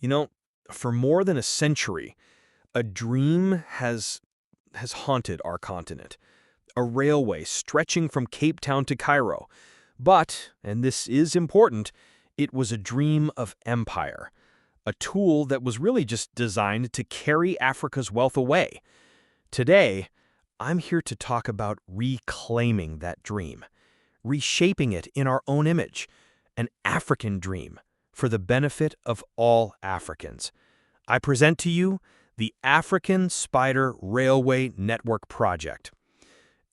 You know, for more than a century, a dream has haunted our continent. A railway stretching from Cape Town to Cairo. But, and this is important, it was a dream of empire. A tool that was really just designed to carry Africa's wealth away. Today, I'm here to talk about reclaiming that dream, reshaping it in our own image, an African dream for the benefit of all Africans. I present to you the African Spider Railway Network Project.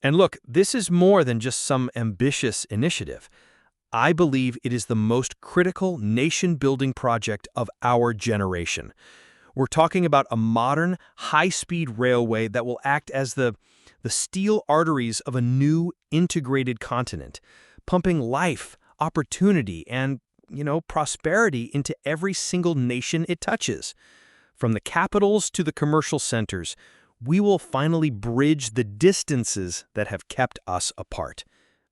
And look, this is more than just some ambitious initiative. I believe it is the most critical nation-building project of our generation. We're talking about a modern, high-speed railway that will act as the steel arteries of a new, integrated continent, pumping life, opportunity, and, prosperity into every single nation it touches. From the capitals to the commercial centers, we will finally bridge the distances that have kept us apart.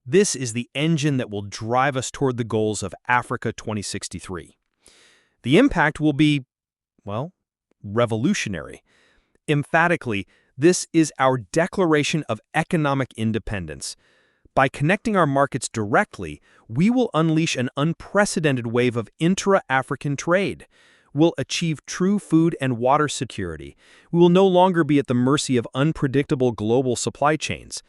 This is the engine that will drive us toward the goals of Africa 2063. The impact will be, revolutionary. Emphatically, this is our declaration of economic independence. By connecting our markets directly, we will unleash an unprecedented wave of intra-African trade. We'll achieve true food and water security. We will no longer be at the mercy of unpredictable global supply chains.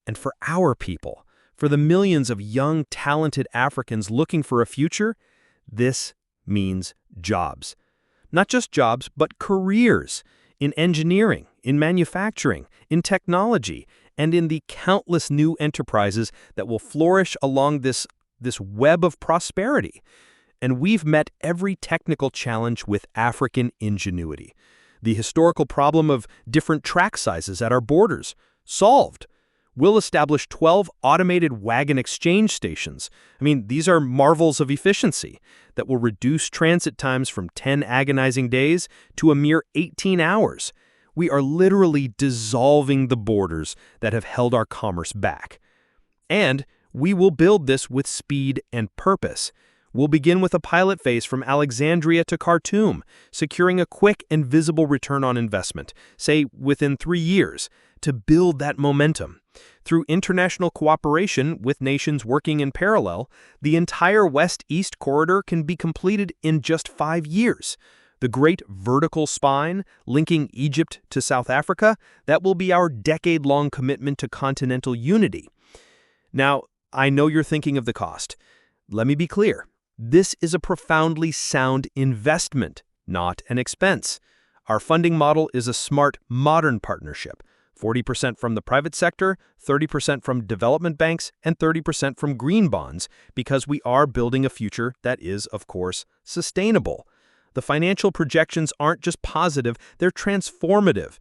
And for our people, for the millions of young, talented Africans looking for a future, this means jobs. Not just jobs, but careers in engineering, in manufacturing, in technology, and in the countless new enterprises that will flourish along this web of prosperity. And we've met every technical challenge with African ingenuity. The historical problem of different track sizes at our borders, solved. We'll establish 12 automated wagon exchange stations. These are marvels of efficiency that will reduce transit times from 10 agonizing days to a mere 18 hours. We are literally dissolving the borders that have held our commerce back. And we will build this with speed and purpose. We'll begin with a pilot phase from Alexandria to Khartoum, securing a quick and visible return on investment, say within 3 years, to build that momentum. Through international cooperation with nations working in parallel, the entire West-East corridor can be completed in just 5 years. The great vertical spine linking Egypt to South Africa, that will be our decade-long commitment to continental unity. Now, I know you're thinking of the cost. Let me be clear. This is a profoundly sound investment, not an expense. Our funding model is a smart, modern partnership. 40% from the private sector, 30% from development banks, and 30% from green bonds, because we are building a future that is, of course, sustainable. The financial projections aren't just positive, they're transformative.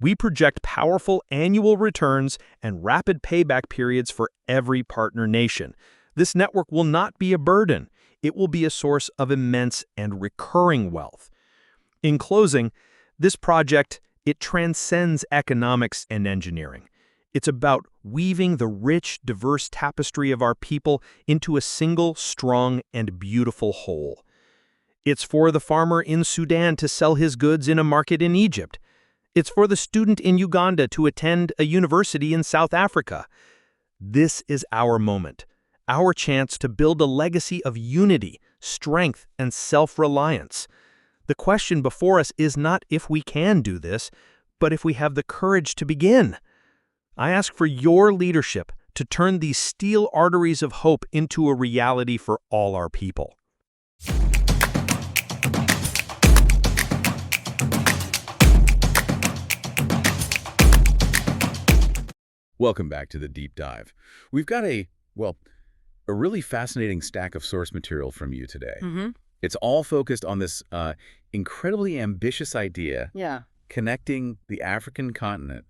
We project powerful annual returns and rapid payback periods for every partner nation. This network will not be a burden. It will be a source of immense and recurring wealth. In closing, this project, it transcends economics and engineering. It's about weaving the rich, diverse tapestry of our people into a single, strong, and beautiful whole. It's for the farmer in Sudan to sell his goods in a market in Egypt. It's for the student in Uganda to attend a university in South Africa. This is our moment. Our chance to build a legacy of unity, strength, and self-reliance. The question before us is not if we can do this, but if we have the courage to begin. I ask for your leadership to turn these steel arteries of hope into a reality for all our people. Welcome back to the Deep Dive. We've got a really fascinating stack of source material from you today. It's all focused on this incredibly ambitious idea, connecting the African continent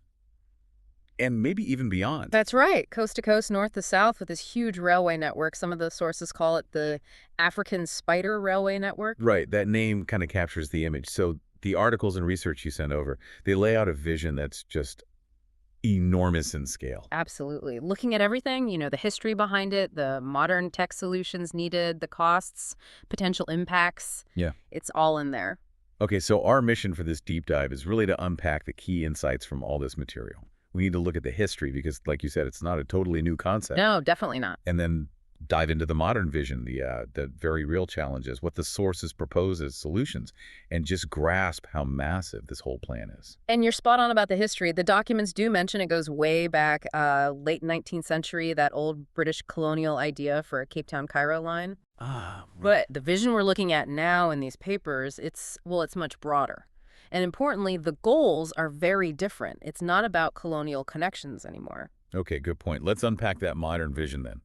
and maybe even beyond. That's right. Coast to coast, north to south, with this huge railway network. Some of the sources call it the African Spider Railway Network. Right. That name kind of captures the image. So the articles and research you sent over, they lay out a vision that's just enormous in scale. Absolutely. Looking at everything, the history behind it, the modern tech solutions needed, the costs, potential impacts. Yeah. It's all in there. Okay, so our mission for this deep dive is really to unpack the key insights from all this material. We need to look at the history because, like you said, it's not a totally new concept. No, definitely not. And then dive into the modern vision, the very real challenges, what the sources propose as solutions, and just grasp how massive this whole plan is. And you're spot on about the history. The documents do mention it goes way back, late 19th century, that old British colonial idea for a Cape Town Cairo line. Ah, But the vision we're looking at now in these papers, it's much broader. And importantly, the goals are very different. It's not about colonial connections anymore. okay, good point. Let's unpack that modern vision then.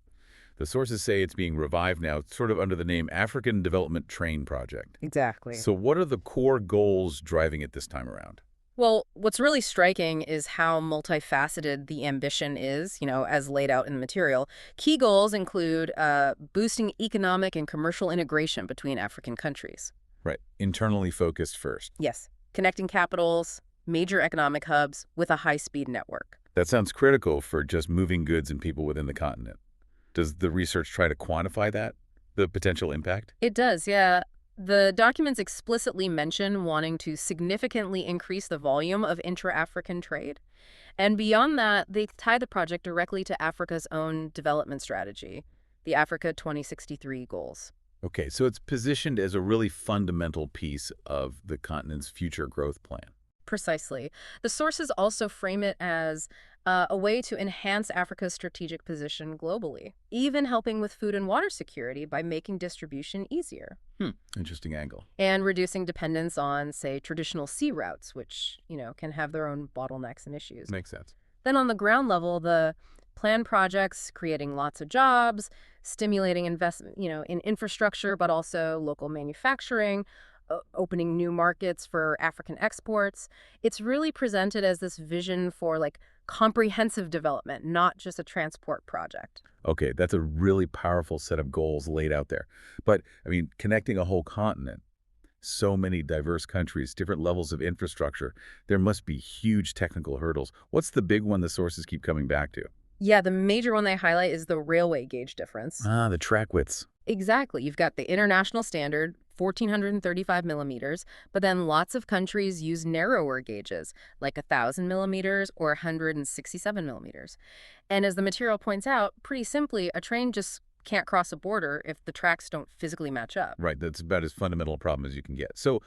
The sources say it's being revived now, sort of under the name African Development Train Project. Exactly. So what are the core goals driving it this time around? Well, what's really striking is how multifaceted the ambition is, as laid out in the material. Key goals include boosting economic and commercial integration between African countries. Right, internally focused first. Yes, connecting capitals, major economic hubs with a high-speed network. That sounds critical for just moving goods and people within the continent. Does the research try to quantify that, the potential impact? It does, yeah. The documents explicitly mention wanting to significantly increase the volume of intra-African trade. And beyond that, they tie the project directly to Africa's own development strategy, the Africa 2063 goals. Okay, so it's positioned as a really fundamental piece of the continent's future growth plan. Precisely. The sources also frame it as a way to enhance Africa's strategic position globally, even helping with food and water security by making distribution easier. Interesting angle. And reducing dependence on, say, traditional sea routes, which, can have their own bottlenecks and issues. Makes sense. Then on the ground level, the planned projects creating lots of jobs, stimulating investment, in infrastructure, but also local manufacturing, opening new markets for African exports. It's really presented as this vision for comprehensive development, not just a transport project. Okay, that's a really powerful set of goals laid out there. But, connecting a whole continent, so many diverse countries, different levels of infrastructure, there must be huge technical hurdles. What's the big one the sources keep coming back to? Yeah, the major one they highlight is the railway gauge difference. Ah, the track widths. Exactly. You've got the international standard, 1,435 millimeters, but then lots of countries use narrower gauges, like 1,000 millimeters or 167 millimeters. And as the material points out, pretty simply, a train just can't cross a border if the tracks don't physically match up. Right, that's about as fundamental a problem as you can get. So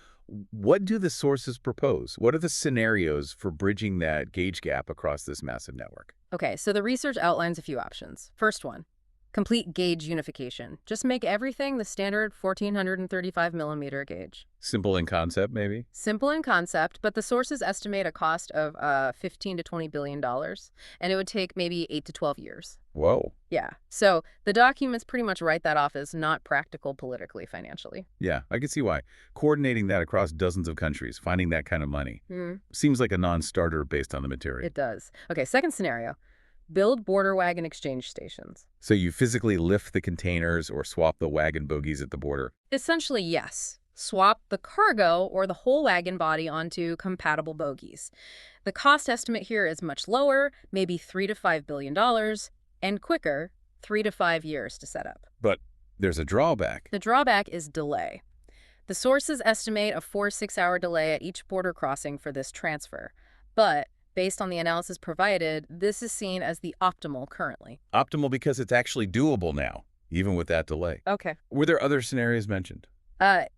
what do the sources propose? What are the scenarios for bridging that gauge gap across this massive network? Okay, so the research outlines a few options. First one, complete gauge unification. Just make everything the standard 1,435 millimeter gauge. Simple in concept, maybe? Simple in concept, but the sources estimate a cost of $15 to $20 billion, and it would take maybe 8 to 12 years. Whoa. Yeah. So the documents pretty much write that off as not practical politically, financially. Yeah, I can see why. Coordinating that across dozens of countries, finding that kind of money, seems like a non-starter based on the material. It does. Okay, second scenario. Build border wagon exchange stations. So you physically lift the containers or swap the wagon bogies at the border? Essentially, yes. Swap the cargo or the whole wagon body onto compatible bogies. The cost estimate here is much lower, maybe $3 to $5 billion, and quicker, 3 to 5 years to set up. But there's a drawback. The drawback is delay. The sources estimate a 4-6 hour delay at each border crossing for this transfer. But based on the analysis provided, this is seen as the optimal currently. Optimal because it's actually doable now, even with that delay. Okay. Were there other scenarios mentioned?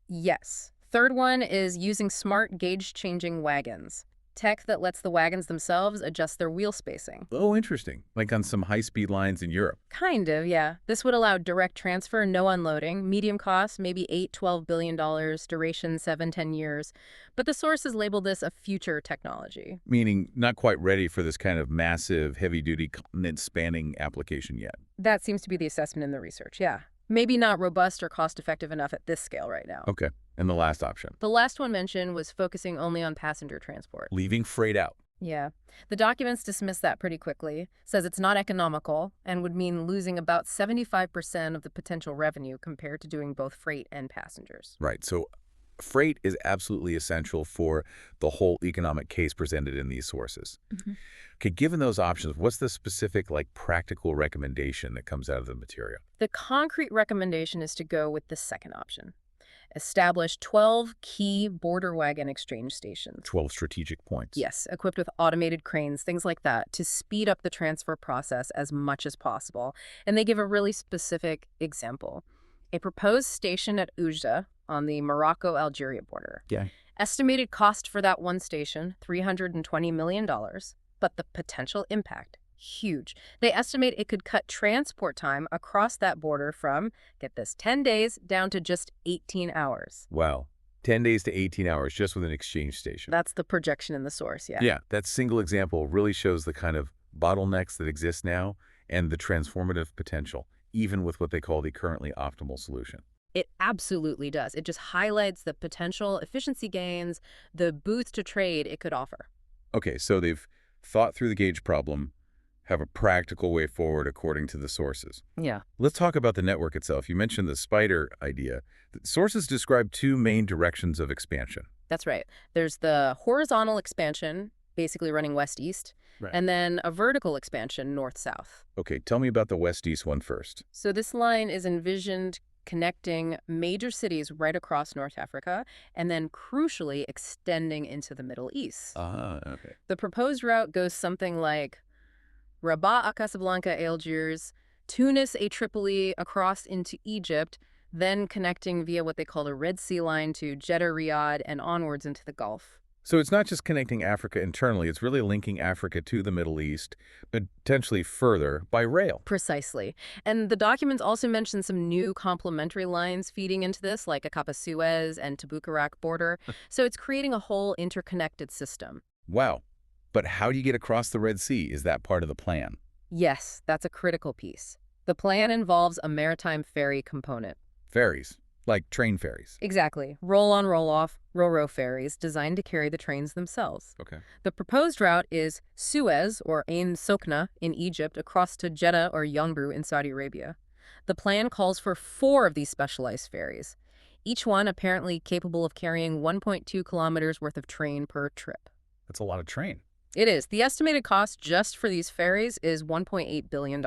Yes. Third one is using smart gauge-changing wagons. Tech that lets the wagons themselves adjust their wheel spacing. Oh, interesting. Like on some high-speed lines in Europe. Kind of, yeah. This would allow direct transfer, no unloading, medium cost, maybe $8-12 billion, duration 7-10 years. But the sources label this a future technology. Meaning not quite ready for this kind of massive, heavy-duty, continent-spanning application yet. That seems to be the assessment in the research, yeah. Maybe not robust or cost-effective enough at this scale right now. Okay. And the last option? The last one mentioned was focusing only on passenger transport. Leaving freight out. Yeah. The documents dismiss that pretty quickly, says it's not economical, and would mean losing about 75% of the potential revenue compared to doing both freight and passengers. Right. So freight is absolutely essential for the whole economic case presented in these sources. Okay, given those options, what's the specific, practical recommendation that comes out of the material? The concrete recommendation is to go with the second option. Establish 12 key border wagon exchange stations. 12 strategic points. Yes, equipped with automated cranes, things like that, to speed up the transfer process as much as possible. And they give a really specific example. A proposed station at Oujda on the Morocco-Algeria border. Yeah. Estimated cost for that one station, $320 million, but the potential impact, huge. They estimate it could cut transport time across that border from, get this, 10 days down to just 18 hours. Wow. 10 days to 18 hours just with an exchange station. That's the projection in the source, yeah. Yeah, that single example really shows the kind of bottlenecks that exist now and the transformative potential, even with what they call the currently optimal solution. It absolutely does. It just highlights the potential efficiency gains, the boost to trade it could offer. Okay, so they've thought through the gauge problem, have a practical way forward according to the sources. Yeah. Let's talk about the network itself. You mentioned the spider idea. The sources describe two main directions of expansion. That's right. There's the horizontal expansion, basically running west-east, Right. and then a vertical expansion north-south. Okay, tell me about the west-east one first. So this line is envisioned connecting major cities right across North Africa, and then crucially extending into the Middle East. Ah, okay. The proposed route goes something like Rabat à Casablanca, Algiers, Tunis, a Tripoli, across into Egypt, then connecting via what they call the Red Sea line to Jeddah, Riyadh, and onwards into the Gulf. So it's not just connecting Africa internally, it's really linking Africa to the Middle East, potentially further by rail. Precisely. And the documents also mention some new complementary lines feeding into this, like Akapa Suez and Tabuk-Iraq border. So it's creating a whole interconnected system. Wow. But how do you get across the Red Sea? Is that part of the plan? Yes, that's a critical piece. The plan involves a maritime ferry component. Ferries, like train ferries. Exactly. Roll-on, roll-off, ro-ro ferries designed to carry the trains themselves. Okay. The proposed route is Suez, or Ain Sokna, in Egypt, across to Jeddah or Yanbu in Saudi Arabia. The plan calls for 4 of these specialized ferries, each one apparently capable of carrying 1.2 kilometers worth of train per trip. That's a lot of train. It is. The estimated cost just for these ferries is $1.8 billion.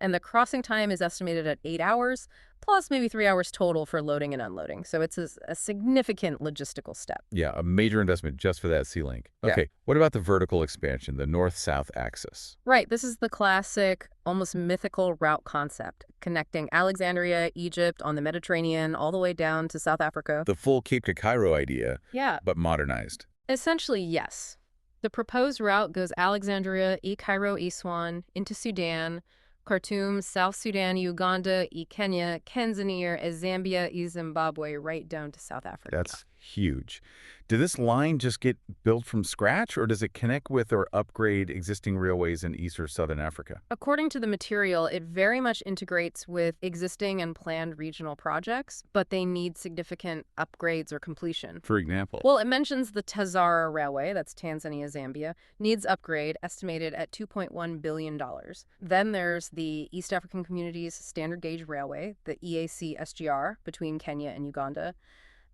And the crossing time is estimated at 8 hours, plus maybe 3 hours total for loading and unloading. So it's a significant logistical step. Yeah, a major investment just for that sea link. Yeah. Okay, what about the vertical expansion, the north-south axis? Right. This is the classic, almost mythical route concept, connecting Alexandria, Egypt, on the Mediterranean, all the way down to South Africa. The full Cape to Cairo idea, Yeah. but modernized. Essentially, yes. The proposed route goes Alexandria, Cairo, Aswan, into Sudan, Khartoum, South Sudan, Uganda, Kenya, Tanzania, Zambia, Zimbabwe, right down to South Africa. That's huge. Did this line just get built from scratch, or does it connect with or upgrade existing railways in East or Southern Africa? According to the material, it very much integrates with existing and planned regional projects, but they need significant upgrades or completion. For example? Well, it mentions the Tazara Railway, that's Tanzania, Zambia, needs upgrade estimated at $2.1 billion. Then there's the East African Communities Standard Gauge Railway, the EAC SGR, between Kenya and Uganda.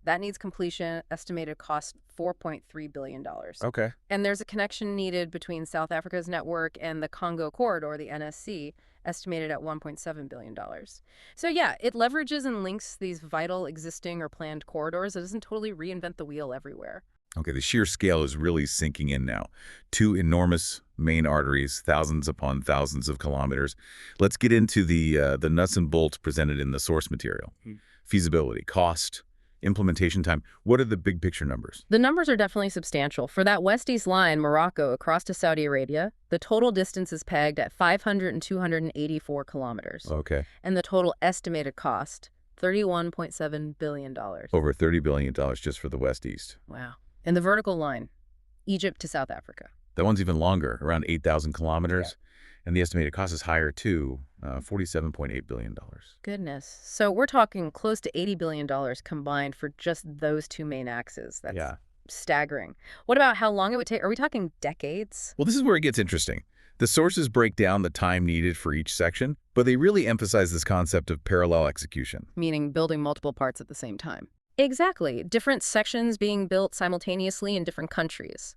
That needs completion, estimated cost $4.3 billion. Okay. And there's a connection needed between South Africa's network and the Congo Corridor, the NSC, estimated at $1.7 billion. So yeah, it leverages and links these vital existing or planned corridors. It doesn't totally reinvent the wheel everywhere. Okay, the sheer scale is really sinking in now. 2 enormous main arteries, thousands upon thousands of kilometers. Let's get into the nuts and bolts presented in the source material. Feasibility, cost, implementation time. What are the big picture numbers? The numbers are definitely substantial. For that west-east line, Morocco, across to Saudi Arabia, the total distance is pegged at 500 and 284 kilometers. Okay. And the total estimated cost, $31.7 billion. Over $30 billion just for the west-east. Wow. And the vertical line, Egypt to South Africa. That one's even longer, around 8,000 kilometers. Yeah. And the estimated cost is higher, too, $47.8 billion. Goodness. So we're talking close to $80 billion combined for just those 2 main axes. That's staggering. What about how long it would take? Are we talking decades? Well, this is where it gets interesting. The sources break down the time needed for each section, but they really emphasize this concept of parallel execution. Meaning building multiple parts at the same time. Exactly. Different sections being built simultaneously in different countries.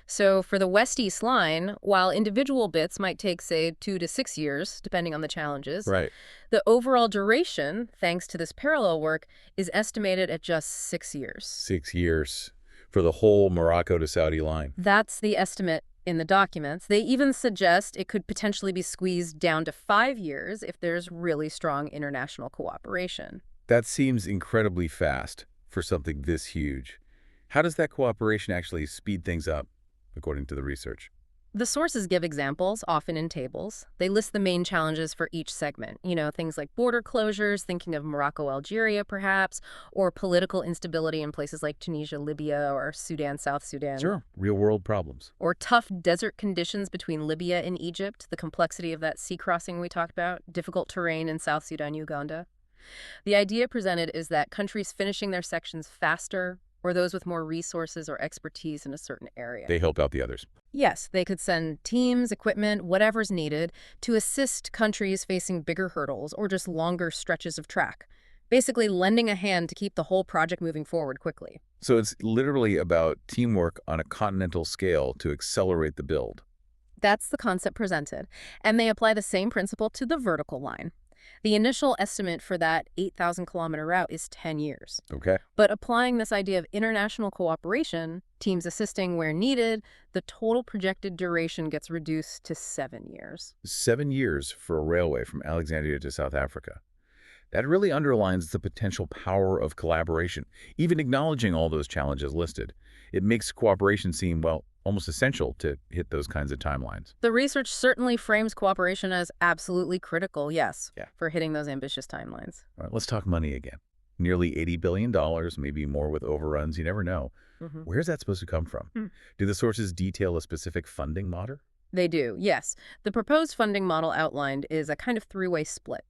So for the West-East line, while individual bits might take, say, 2 to 6 years, depending on the challenges, Right. the overall duration, thanks to this parallel work, is estimated at just 6 years. 6 years for the whole Morocco to Saudi line. That's the estimate in the documents. They even suggest it could potentially be squeezed down to 5 years if there's really strong international cooperation. That seems incredibly fast for something this huge. How does that cooperation actually speed things up, according to the research? The sources give examples, often in tables. They list the main challenges for each segment. Things like border closures, thinking of Morocco, Algeria, perhaps, or political instability in places like Tunisia, Libya, or Sudan, South Sudan. Sure. Real-world problems. Or tough desert conditions between Libya and Egypt, the complexity of that sea crossing we talked about, difficult terrain in South Sudan, Uganda. The idea presented is that countries finishing their sections faster, or those with more resources or expertise in a certain area. They help out the others. Yes, they could send teams, equipment, whatever's needed to assist countries facing bigger hurdles or just longer stretches of track, basically lending a hand to keep the whole project moving forward quickly. So it's literally about teamwork on a continental scale to accelerate the build. That's the concept presented, and they apply the same principle to the vertical line. The initial estimate for that 8,000-kilometer route is 10 years. Okay. But applying this idea of international cooperation, teams assisting where needed, the total projected duration gets reduced to 7 years. 7 years for a railway from Alexandria to South Africa. That really underlines the potential power of collaboration. Even acknowledging all those challenges listed, it makes cooperation seem, well, almost essential to hit those kinds of timelines. The research certainly frames cooperation as absolutely critical, yes, Yeah. for hitting those ambitious timelines. All right, let's talk money again. Nearly $80 billion, maybe more with overruns, you never know. Where's that supposed to come from? Do the sources detail a specific funding model? They do, yes. The proposed funding model outlined is a kind of three-way split.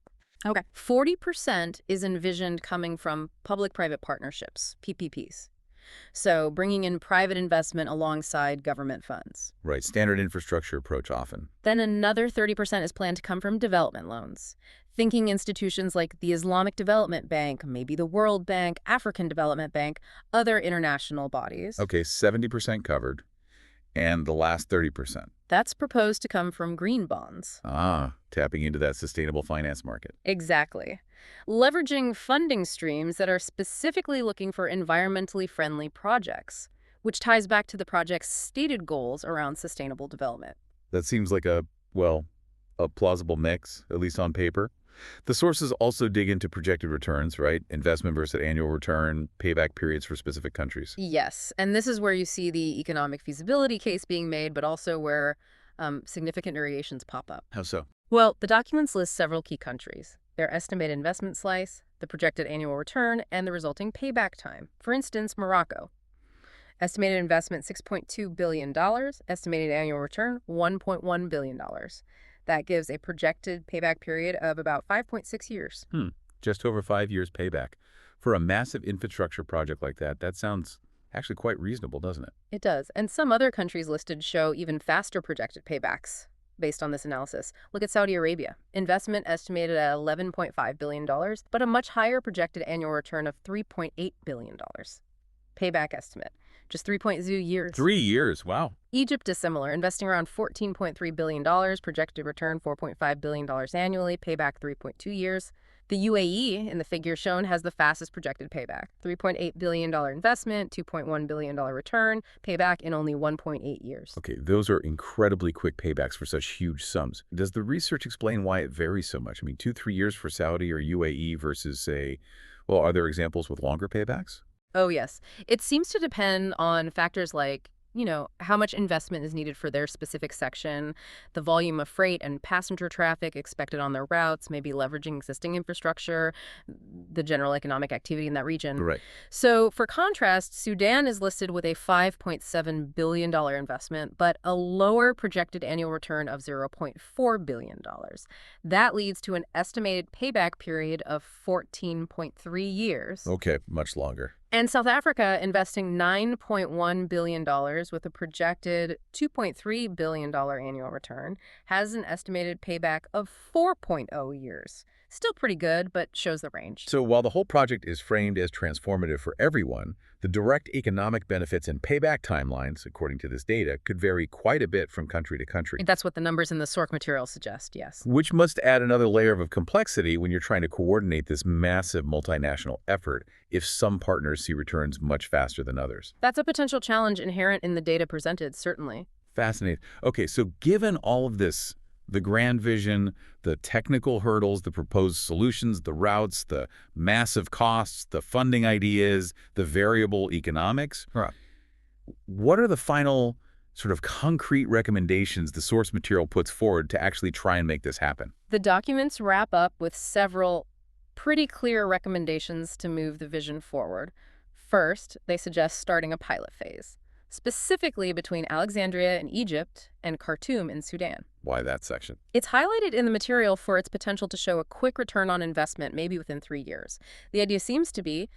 Okay. 40% is envisioned coming from public-private partnerships, PPPs. So bringing in private investment alongside government funds. Right, standard infrastructure approach often. Then another 30% is planned to come from development loans. Thinking institutions like the Islamic Development Bank, maybe the World Bank, African Development Bank, other international bodies. Okay, 70% covered. And the last 30%. That's proposed to come from green bonds. Ah, tapping into that sustainable finance market. Exactly. Leveraging funding streams that are specifically looking for environmentally friendly projects, which ties back to the project's stated goals around sustainable development. That seems like a plausible mix, at least on paper. The sources also dig into projected returns, right? Investment versus annual return, payback periods for specific countries. Yes, and this is where you see the economic feasibility case being made, but also where significant variations pop up. How so? Well, the documents list several key countries, their estimated investment slice, the projected annual return, and the resulting payback time. For instance, Morocco. Estimated investment $6.2 billion, estimated annual return $1.1 billion. That gives a projected payback period of about 5.6 years. Just over 5 years payback. For a massive infrastructure project like that, that sounds actually quite reasonable, doesn't it? It does. And some other countries listed show even faster projected paybacks based on this analysis. Look at Saudi Arabia. Investment estimated at $11.5 billion, but a much higher projected annual return of $3.8 billion. Payback estimate, just 3.0 years. 3 years, wow. Egypt is similar, investing around $14.3 billion, projected return $4.5 billion annually, payback 3.2 years. The UAE, in the figure shown, has the fastest projected payback. $3.8 billion investment, $2.1 billion return, payback in only 1.8 years. Okay, those are incredibly quick paybacks for such huge sums. Does the research explain why it varies so much? I mean, 2-3 years for Saudi or UAE versus, say, well, are there examples with longer paybacks? Oh, yes. It seems to depend on factors like, how much investment is needed for their specific section, the volume of freight and passenger traffic expected on their routes, maybe leveraging existing infrastructure, the general economic activity in that region. Right. So for contrast, Sudan is listed with a $5.7 billion investment, but a lower projected annual return of $0.4 billion. That leads to an estimated payback period of 14.3 years. Okay, much longer. And South Africa investing $9.1 billion with a projected $2.3 billion annual return has an estimated payback of 4.0 years. Still pretty good, but shows the range. So while the whole project is framed as transformative for everyone, the direct economic benefits and payback timelines, according to this data, could vary quite a bit from country to country. That's what the numbers in the SORC material suggest, yes. Which must add another layer of complexity when you're trying to coordinate this massive multinational effort if some partners see returns much faster than others. That's a potential challenge inherent in the data presented, certainly. Fascinating. Okay, so given all of this, the grand vision, the technical hurdles, the proposed solutions, the routes, the massive costs, the funding ideas, the variable economics. Right. What are the final sort of concrete recommendations the source material puts forward to actually try and make this happen? The documents wrap up with several pretty clear recommendations to move the vision forward. First, they suggest starting a pilot phase, specifically between Alexandria in Egypt and Khartoum in Sudan. Why that section? It's highlighted in the material for its potential to show a quick return on investment, maybe within 3 years. The idea seems to be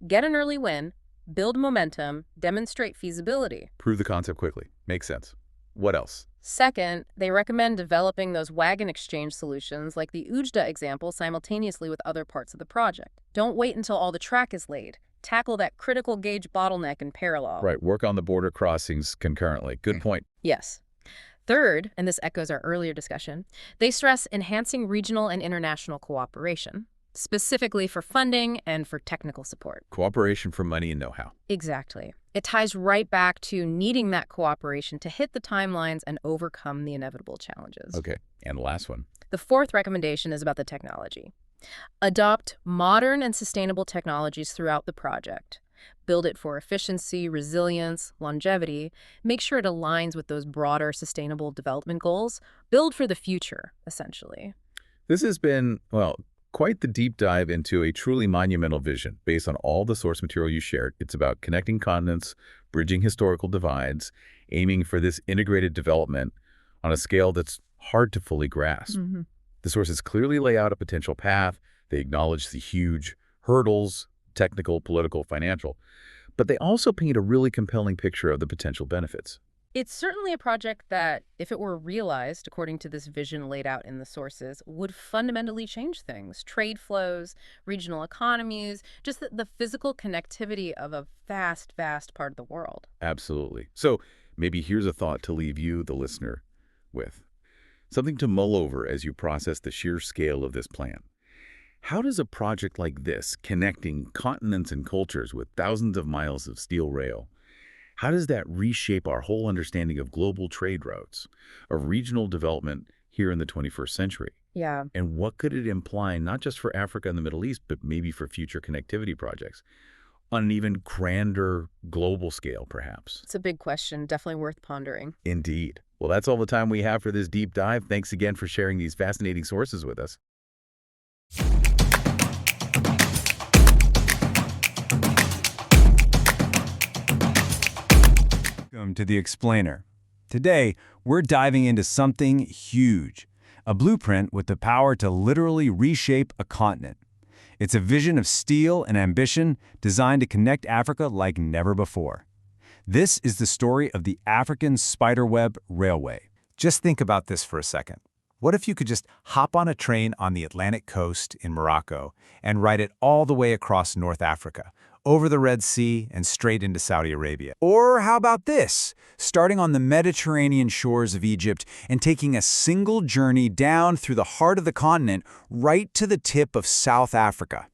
get an early win, build momentum, demonstrate feasibility. Prove the concept quickly. Makes sense. What else? Second, they recommend developing those wagon exchange solutions like the Ujda example simultaneously with other parts of the project. Don't wait until all the track is laid. Tackle that critical gauge bottleneck in parallel. Right, work on the border crossings concurrently. Good point. Yes. Third, and this echoes our earlier discussion, they stress enhancing regional and international cooperation, specifically for funding and for technical support. Cooperation for money and know-how. Exactly. It ties right back to needing that cooperation to hit the timelines and overcome the inevitable challenges. Okay, and the last one. The fourth recommendation is about the technology. Adopt modern and sustainable technologies throughout the project. Build it for efficiency, resilience, longevity. Make sure it aligns with those broader sustainable development goals. Build for the future, essentially. This has been, well, quite the deep dive into a truly monumental vision based on all the source material you shared. It's about connecting continents, bridging historical divides, aiming for this integrated development on a scale that's hard to fully grasp. Mm-hmm. The sources clearly lay out a potential path. They acknowledge the huge hurdles, technical, political, financial, but they also paint a really compelling picture of the potential benefits. It's certainly a project that, if it were realized according to this vision laid out in the sources, would fundamentally change things. Trade flows, regional economies, just the physical connectivity of a vast, vast part of the world. Absolutely. So maybe here's a thought to leave you, the listener, with. Something to mull over as you process the sheer scale of this plan. How does a project like this, connecting continents and cultures with thousands of miles of steel rail, how does that reshape our whole understanding of global trade routes, of regional development here in the 21st century? Yeah. And what could it imply not just for Africa and the Middle East, but maybe for future connectivity projects on an even grander global scale, perhaps? It's a big question, definitely worth pondering. Indeed. Well, that's all the time we have for this deep dive. Thanks again for sharing these fascinating sources with us. Welcome to The Explainer. Today, we're diving into something huge, a blueprint with the power to literally reshape a continent. It's a vision of steel and ambition designed to connect Africa like never before. This is the story of the African Spiderweb Railway. Just think about this for a second. What if you could just hop on a train on the Atlantic coast in Morocco and ride it all the way across North Africa, over the Red Sea and straight into Saudi Arabia? Or how about this? Starting on the Mediterranean shores of Egypt and taking a single journey down through the heart of the continent right to the tip of South Africa.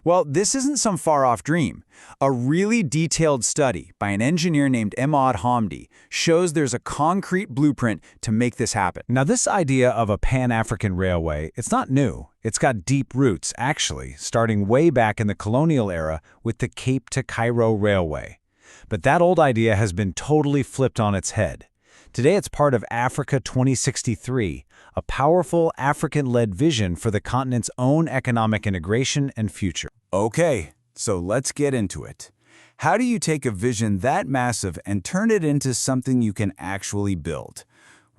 Well, this isn't some far-off dream. A really detailed study by an engineer named Emad Hamdi shows there's a concrete blueprint to make this happen. Now, this idea of a Pan-African railway, it's not new. It's got deep roots, actually, starting way back in the colonial era with the Cape to Cairo Railway. But that old idea has been totally flipped on its head. Today, it's part of Africa 2063, a powerful African-led vision for the continent's own economic integration and future. Okay, so let's get into it. How do you take a vision that massive and turn it into something you can actually build?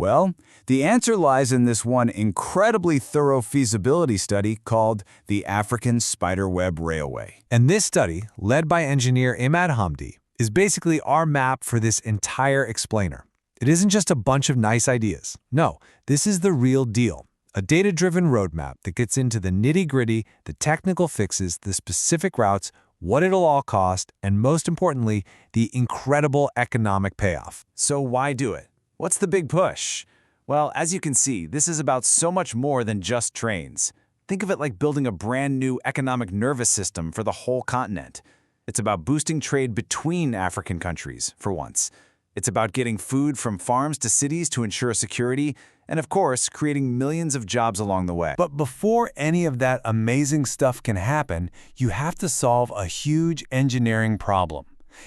Well, the answer lies in this one incredibly thorough feasibility study called the African Spiderweb Railway. And this study, led by engineer Imad Hamdi, is basically our map for this entire explainer. It isn't just a bunch of nice ideas. No, this is the real deal. A data-driven roadmap that gets into the nitty-gritty, the technical fixes, the specific routes, what it'll all cost, and most importantly, the incredible economic payoff. So why do it? What's the big push? Well, as you can see, this is about so much more than just trains. Think of it like building a brand new economic nervous system for the whole continent. It's about boosting trade between African countries, for once. It's about getting food from farms to cities to ensure security, and of course, creating millions of jobs along the way. But before any of that amazing stuff can happen, you have to solve a huge engineering problem.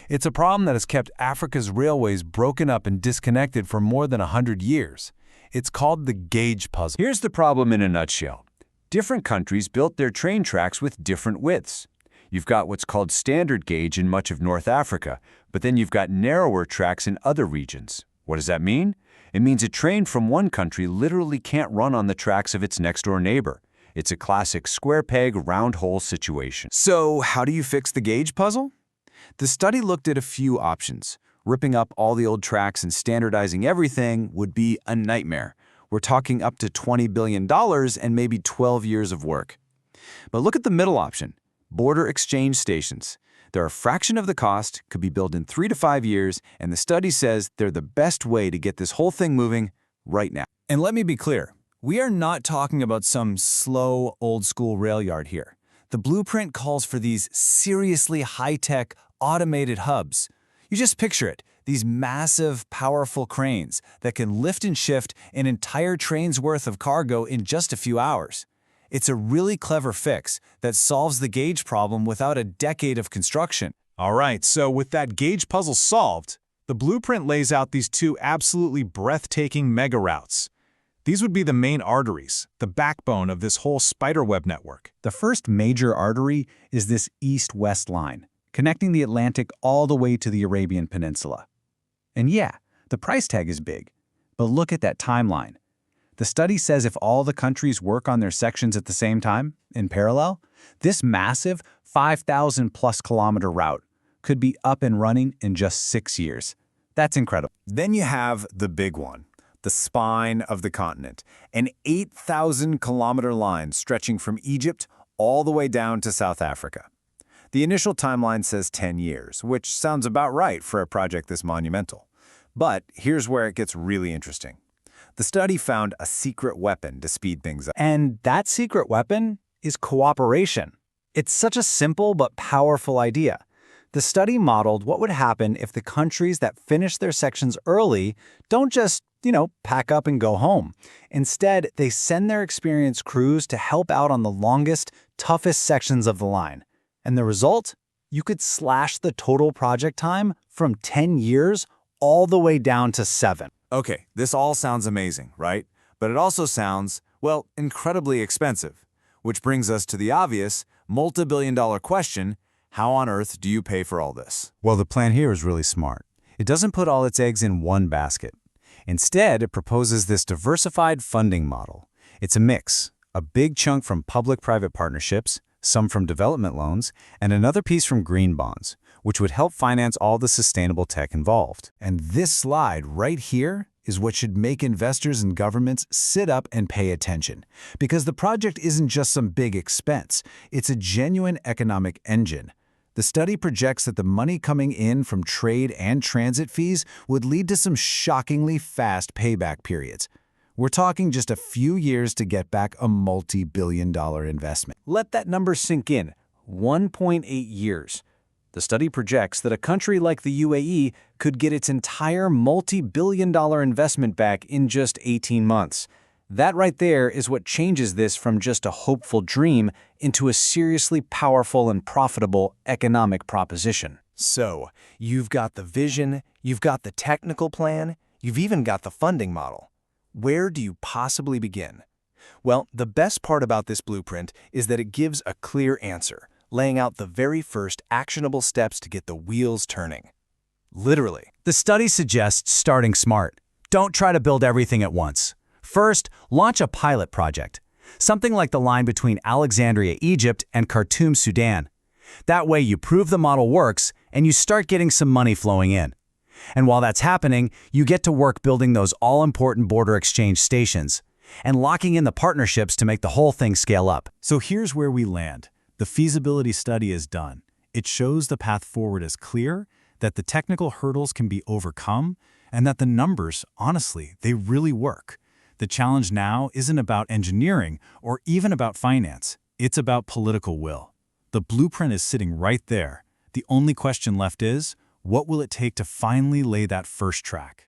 It's a problem that has kept Africa's railways broken up and disconnected for more than 100 years. It's called the gauge puzzle. Here's the problem in a nutshell. Different countries built their train tracks with different widths. You've got what's called standard gauge in much of North Africa, but then you've got narrower tracks in other regions. What does that mean? It means a train from one country literally can't run on the tracks of its next-door neighbor. It's a classic square peg, round hole situation. So how do you fix the gauge puzzle? The study looked at a few options. Ripping up all the old tracks and standardizing everything would be a nightmare. We're talking up to $20 billion and maybe 12 years of work. But look at the middle option, border exchange stations. They're a fraction of the cost, could be built in 3 to 5 years, and the study says they're the best way to get this whole thing moving right now. And let me be clear, we are not talking about some slow, old-school rail yard here. The blueprint calls for these seriously high-tech, automated hubs. You just picture it, these massive, powerful cranes that can lift and shift an entire train's worth of cargo in just a few hours. It's a really clever fix that solves the gauge problem without a decade of construction. All right, so with that gauge puzzle solved, the blueprint lays out these two absolutely breathtaking mega routes. These would be the main arteries, the backbone of this whole spiderweb network. The first major artery is this east-west line, connecting the Atlantic all the way to the Arabian Peninsula. And yeah, the price tag is big, but look at that timeline. The study says if all the countries work on their sections at the same time, in parallel, this massive 5,000-plus kilometer route could be up and running in just 6 years. That's incredible. Then you have the big one, the spine of the continent, an 8,000-kilometer line stretching from Egypt all the way down to South Africa. The initial timeline says 10 years, which sounds about right for a project this monumental. But here's where it gets really interesting. The study found a secret weapon to speed things up. And that secret weapon is cooperation. It's such a simple but powerful idea. The study modeled what would happen if the countries that finish their sections early don't just, pack up and go home. Instead, they send their experienced crews to help out on the longest, toughest sections of the line. And the result? You could slash the total project time from 10 years all the way down to 7. Okay, this all sounds amazing, right? But it also sounds, well, incredibly expensive. Which brings us to the obvious, multi-billion-dollar question, how on earth do you pay for all this? Well, the plan here is really smart. It doesn't put all its eggs in one basket. Instead, it proposes this diversified funding model. It's a mix, a big chunk from public-private partnerships, some from development loans, and another piece from green bonds, which would help finance all the sustainable tech involved. And this slide right here is what should make investors and governments sit up and pay attention. Because the project isn't just some big expense, it's a genuine economic engine. The study projects that the money coming in from trade and transit fees would lead to some shockingly fast payback periods. We're talking just a few years to get back a multi-billion-dollar investment. Let that number sink in, 1.8 years. The study projects that a country like the UAE could get its entire multi-billion-dollar investment back in just 18 months. That right there is what changes this from just a hopeful dream into a seriously powerful and profitable economic proposition. So, you've got the vision, you've got the technical plan, you've even got the funding model. Where do you possibly begin? Well, the best part about this blueprint is that it gives a clear answer, laying out the very first actionable steps to get the wheels turning. Literally. The study suggests starting smart. don't try to build everything at once. First, launch a pilot project. Something like the line between Alexandria, Egypt and Khartoum, Sudan. That way you prove the model works and you start getting some money flowing in. And while that's happening, you get to work building those all-important border exchange stations and locking in the partnerships to make the whole thing scale up. So here's where we land. The feasibility study is done. It shows the path forward is clear, that the technical hurdles can be overcome, and that the numbers, honestly, they really work. The challenge now isn't about engineering or even about finance. It's about political will. The blueprint is sitting right there. The only question left is, what will it take to finally lay that first track?